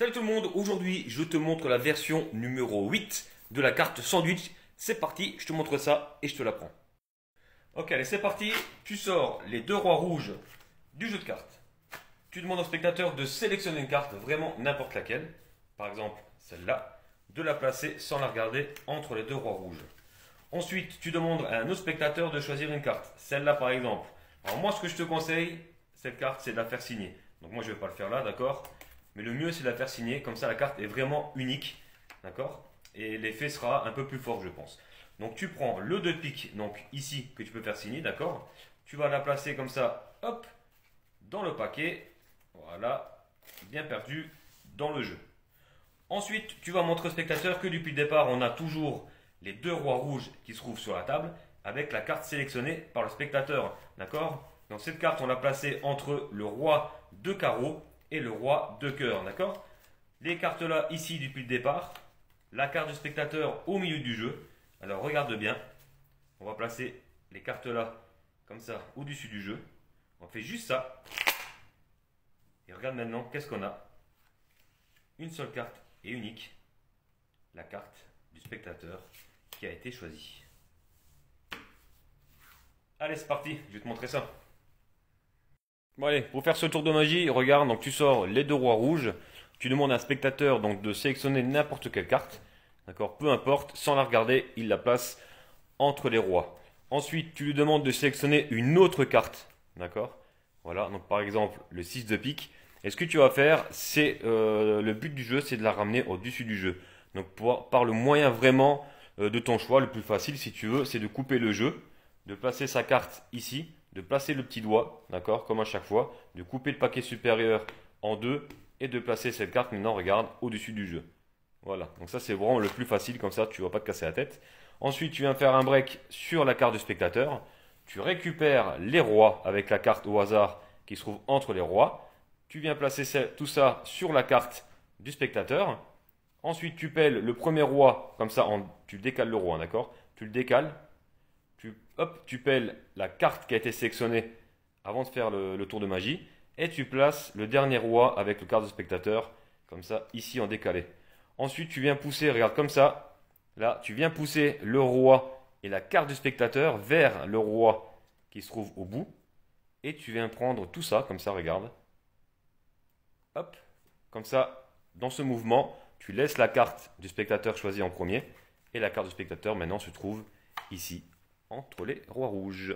Salut tout le monde, aujourd'hui je te montre la version numéro 8 de la carte sandwich. C'est parti, je te montre ça et je te la prends. Ok, allez c'est parti, tu sors les deux rois rouges du jeu de cartes. Tu demandes au spectateur de sélectionner une carte, vraiment n'importe laquelle. Par exemple celle-là, de la placer sans la regarder entre les deux rois rouges. Ensuite, tu demandes à un autre spectateur de choisir une carte. Celle-là par exemple. Alors moi ce que je te conseille, cette carte c'est de la faire signer. Donc moi je ne vais pas le faire là, d'accord ? Mais le mieux, c'est de la faire signer. Comme ça, la carte est vraiment unique. D'accord? Et l'effet sera un peu plus fort, je pense. Donc, tu prends le 2 de pique, donc ici, que tu peux faire signer. D'accord? Tu vas la placer comme ça, hop, dans le paquet. Voilà, bien perdu dans le jeu. Ensuite, tu vas montrer au spectateur que depuis le départ, on a toujours les deux rois rouges qui se trouvent sur la table avec la carte sélectionnée par le spectateur. D'accord? Donc, cette carte, on l'a placée entre le roi de carreau et le roi de cœur, d'accord? Les cartes là, ici, depuis le départ. La carte du spectateur au milieu du jeu. Alors, regarde bien. On va placer les cartes là, comme ça, au-dessus du jeu. On fait juste ça. Et regarde maintenant, qu'est-ce qu'on a? Une seule carte et unique. La carte du spectateur qui a été choisie. Allez, c'est parti. Je vais te montrer ça. Bon allez, pour faire ce tour de magie, regarde, donc tu sors les deux rois rouges, tu demandes à un spectateur donc de sélectionner n'importe quelle carte, d'accord, peu importe, sans la regarder, il la place entre les rois. Ensuite, tu lui demandes de sélectionner une autre carte, d'accord, voilà, donc par exemple le 6 de pique. Et ce que tu vas faire, c'est le but du jeu, c'est de la ramener au-dessus du jeu. Donc par le moyen vraiment de ton choix, le plus facile si tu veux, c'est de couper le jeu, de placer sa carte ici, de placer le petit doigt, d'accord, comme à chaque fois, de couper le paquet supérieur en deux et de placer cette carte, maintenant, regarde, au-dessus du jeu. Voilà, donc ça c'est vraiment le plus facile, comme ça tu ne vas pas te casser la tête. Ensuite, tu viens faire un break sur la carte du spectateur, tu récupères les rois avec la carte au hasard qui se trouve entre les rois, tu viens placer tout ça sur la carte du spectateur, ensuite tu pèles le premier roi, comme ça tu décales le roi, d'accord, tu le décales, tu pèles la carte qui a été sélectionnée avant de faire le tour de magie et tu places le dernier roi avec le carte de spectateur, comme ça, ici en décalé. Ensuite, tu viens pousser, regarde comme ça, là, tu viens pousser le roi et la carte du spectateur vers le roi qui se trouve au bout et tu viens prendre tout ça, comme ça, regarde. Hop, comme ça, dans ce mouvement, tu laisses la carte du spectateur choisie en premier et la carte du spectateur maintenant se trouve ici entre les rois rouges.